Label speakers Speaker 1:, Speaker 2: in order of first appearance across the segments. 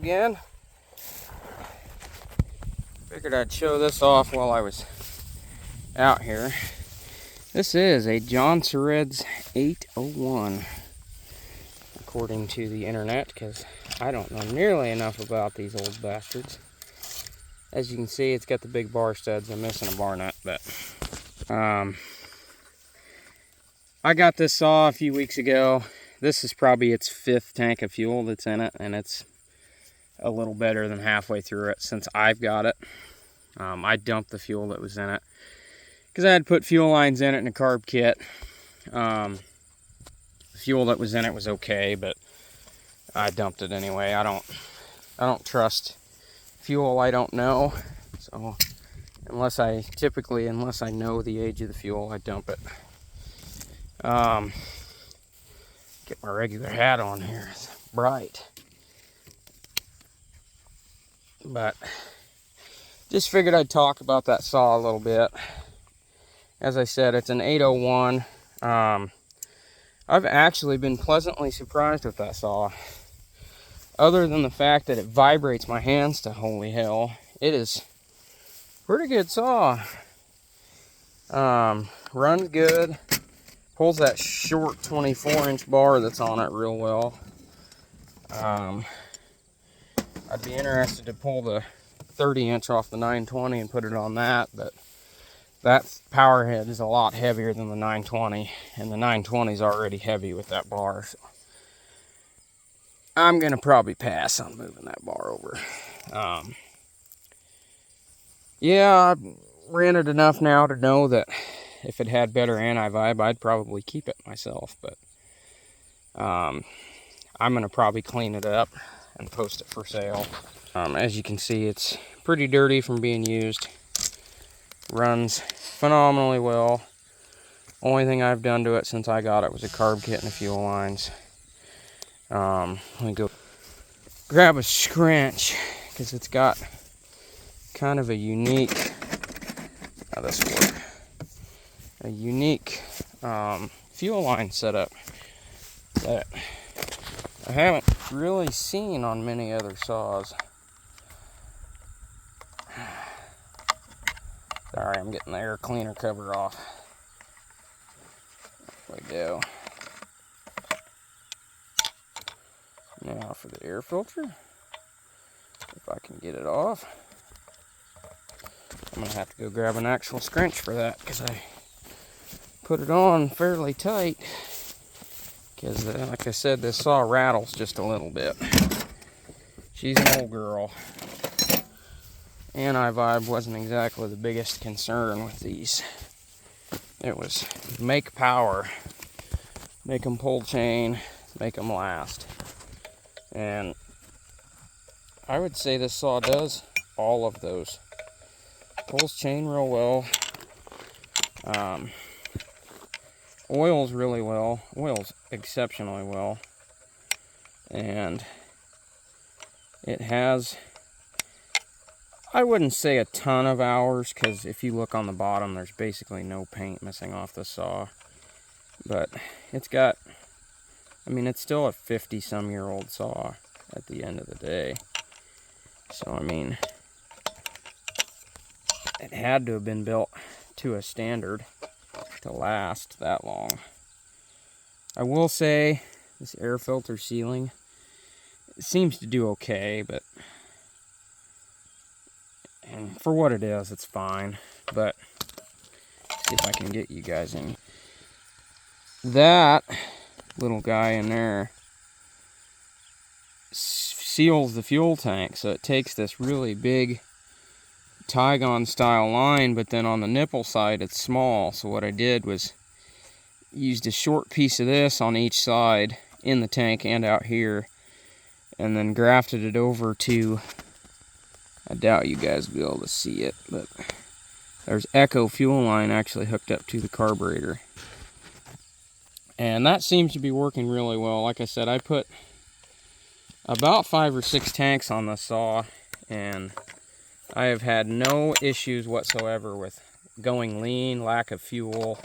Speaker 1: again. Figured I'd show this off while I was out here. This is a Jonsred's 801, according to the internet, because I don't know nearly enough about these old bastards. As you can see, it's got the big bar studs. I'm missing a bar nut, but I got this saw a few weeks ago. This is probably its 5th tank of fuel that's in it, and it's a little better than halfway through it since I've got it. I dumped the fuel that was in it because I had put fuel lines in it in a carb kit. The fuel that was in it was okay, but I dumped it anyway. I don't trust fuel I don't know, so unless I know the age of the fuel, I dump it. Get my regular hat on here. It's bright. But just figured I'd talk about that saw a little bit. As I said, it's an 801. I've actually been pleasantly surprised with that saw. Other than the fact that it vibrates my hands to holy hell, it is a pretty good saw. Runs good. Pulls that short 24-inch bar that's on it real well. I'd be interested to pull the 30-inch off the 920 and put it on that, but that power head is a lot heavier than the 920, and the 920 is already heavy with that bar, so I'm gonna probably pass on moving that bar over. Yeah, I've ran it enough now to know that if it had better anti-vibe, I'd probably keep it myself, but I'm gonna probably clean it up and post it for sale. As you can see, it's pretty dirty from being used. Runs phenomenally well. Only thing I've done to it since I got it was a carb kit and a fuel lines. Let me go grab a scratch because it's got kind of a unique, how this works, a unique fuel line setup that I haven't really seen on many other saws. Sorry, I'm getting the air cleaner cover off. There we go. Now for the air filter, if I can get it off. I'm gonna have to go grab an actual scrunch for that because I put it on fairly tight. Because, like I said, this saw rattles just a little bit. She's an old girl. Anti-vibe wasn't exactly the biggest concern with these. It was make power, make them pull chain, make them last. And I would say this saw does all of those. Pulls chain real well. Oils really well. Oils exceptionally well. And it has, I wouldn't say a ton of hours, because if you look on the bottom, there's basically no paint missing off the saw. But it's got, I mean, it's still a 50-some-year-old saw at the end of the day. So, I mean, it had to have been built to a standard to last that long. I will say, this air filter sealing, it seems to do okay, but and for what it is, it's fine. But see if I can get you guys in. That little guy in there seals the fuel tank, so it takes this really big Tygon style line, but then on the nipple side it's small. So what I did was used a short piece of this on each side in the tank and out here, and then grafted it over to, I doubt you guys will be able to see it, but there's Echo fuel line actually hooked up to the carburetor. And that seems to be working really well. Like I said, I put about 5 or 6 tanks on the saw, and I have had no issues whatsoever with going lean, lack of fuel.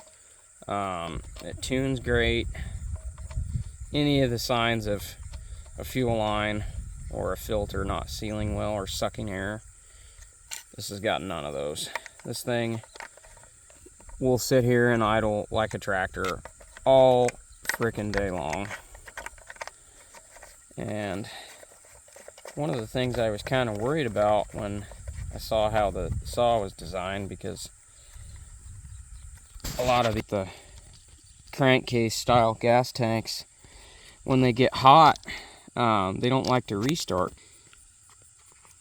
Speaker 1: It tunes great. Any of the signs of a fuel line or a filter not sealing well or sucking air. This has got none of those. This thing will sit here and idle like a tractor all frickin' day long. And one of the things I was kind of worried about when I saw how the saw was designed, because a lot of the crankcase style gas tanks, when they get hot, they don't like to restart.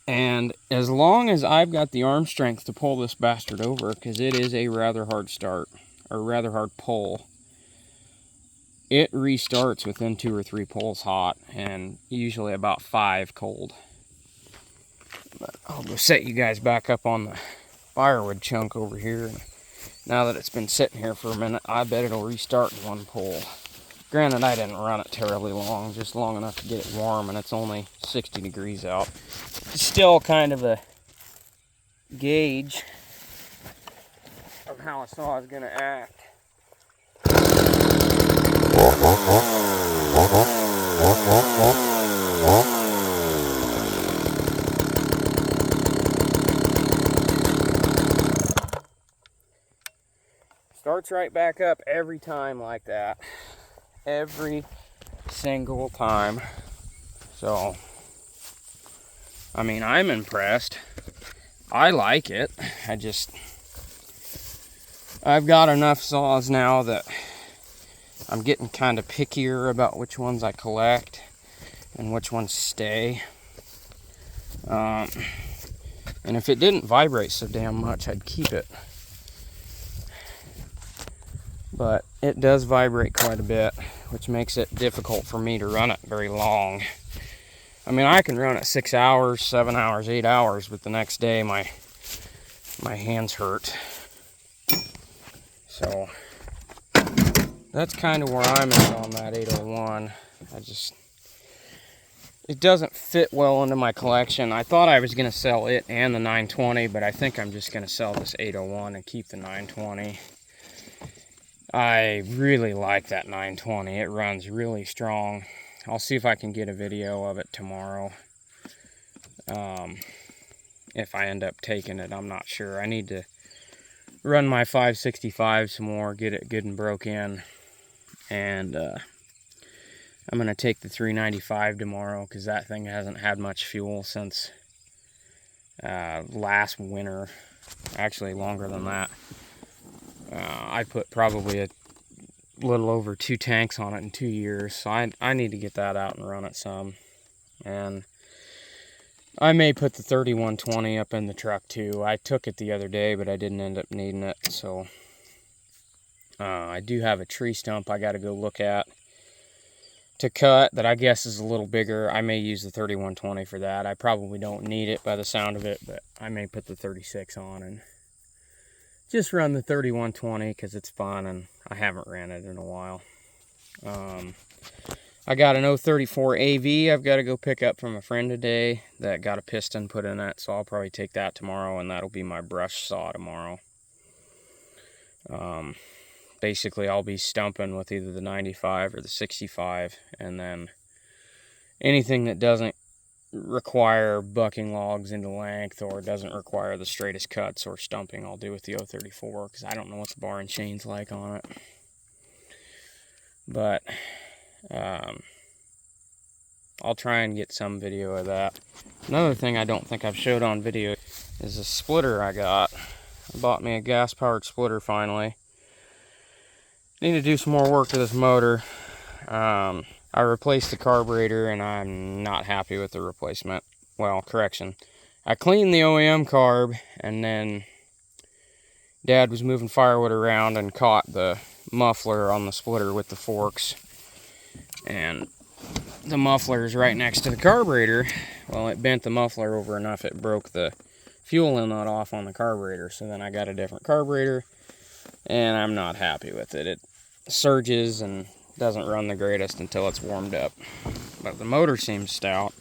Speaker 1: And as long as I've got the arm strength to pull this bastard over, because it is a rather hard start, or rather hard pull, it restarts within 2 or 3 pulls hot, and usually about 5 cold. But I'll go set you guys back up on the firewood chunk over here. And now that it's been sitting here for a minute, I bet it'll restart in 1 pull. Granted, I didn't run it terribly long, just long enough to get it warm, and it's only 60 degrees out. It's still kind of a gauge of how a saw is going to act. Starts right back up every time like that. Every single time. So, I mean, I'm impressed. I like it. I've got enough saws now that I'm getting kind of pickier about which ones I collect and which ones stay. And if it didn't vibrate so damn much, I'd keep it. But it does vibrate quite a bit, which makes it difficult for me to run it very long. I mean, I can run it 6 hours, 7 hours, 8 hours, but the next day my hands hurt. So that's kind of where I'm at on that 801. It doesn't fit well into my collection. I thought I was going to sell it and the 920, but I think I'm just going to sell this 801 and keep the 920. I really like that 920. It runs really strong. I'll see if I can get a video of it tomorrow. If I end up taking it, I'm not sure. I need to run my 565 some more, get it good and broke in. And I'm going to take the 395 tomorrow, because that thing hasn't had much fuel since last winter. Actually, longer than that. I put probably a little over 2 tanks on it in 2 years, so I need to get that out and run it some. And I may put the 3120 up in the truck too. I took it the other day, but I didn't end up needing it. So I do have a tree stump I got to go look at to cut that I guess is a little bigger. I may use the 3120 for that. I probably don't need it by the sound of it, but I may put the 36 on and just run the 3120 because it's fun, and I haven't ran it in a while. I got an 034 AV I've got to go pick up from a friend today that got a piston put in it, so I'll probably take that tomorrow, and that'll be my brush saw tomorrow. Basically, I'll be stumping with either the 95 or the 65, and then anything that doesn't require bucking logs into length or doesn't require the straightest cuts or stumping, I'll do with the 034, because I don't know what the bar and chain's like on it. But I'll try and get some video of that. Another thing I don't think I've showed on video is a splitter I got. I bought me a gas powered splitter finally. Need to do some more work to this motor. I replaced the carburetor, and I'm not happy with the replacement. Well, correction. I cleaned the OEM carb, and then Dad was moving firewood around and caught the muffler on the splitter with the forks. And the muffler is right next to the carburetor. Well, it bent the muffler over enough it broke the fuel inlet off on the carburetor. So then I got a different carburetor, and I'm not happy with it. It surges and doesn't run the greatest until it's warmed up. But the motor seems stout,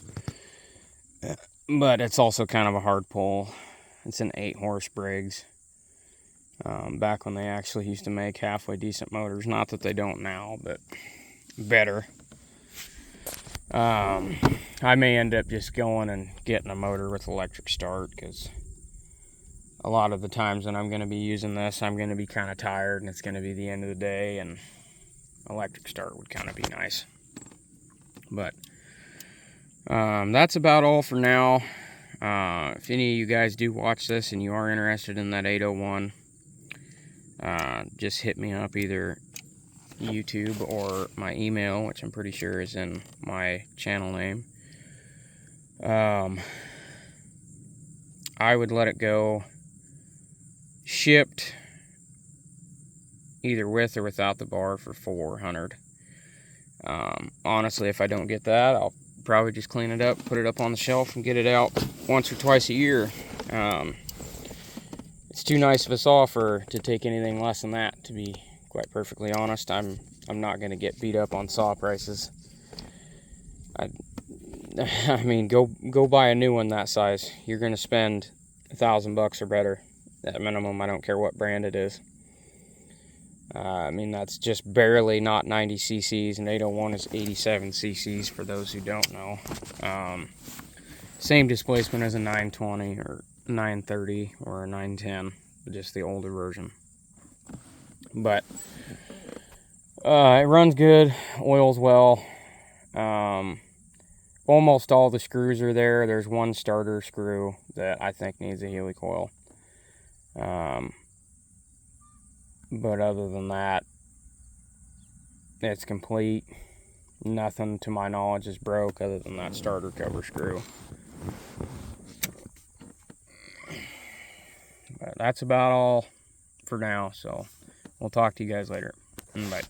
Speaker 1: but it's also kind of a hard pull. It's an 8-horse Briggs. Back when they actually used to make halfway decent motors. Not that they don't now, but better. I may end up just going and getting a motor with electric start, because a lot of the times when I'm going to be using this, I'm going to be kind of tired and it's going to be the end of the day, and electric start would kind of be nice. But that's about all for now. If any of you guys do watch this and you are interested in that 801, just hit me up, either YouTube or my email, which I'm pretty sure is in my channel name. I would let it go shipped either with or without the bar for $400. Honestly, if I don't get that, I'll probably just clean it up, put it up on the shelf, and get it out once or twice a year. It's too nice of a offer to take anything less than that, to be quite perfectly honest. I'm not going to get beat up on saw prices. I mean, go buy a new one that size. You're going to spend $1,000 or better at minimum. I don't care what brand it is. I mean, that's just barely not 90 cc's, and 801 is 87 cc's for those who don't know. Same displacement as a 920 or 930 or a 910, just the older version. But it runs good, oils well. Almost all the screws are there. There's one starter screw that I think needs a helicoil. But other than that, it's complete. Nothing to my knowledge is broke other than that starter cover screw. But that's about all for now, so we'll talk to you guys later. Bye.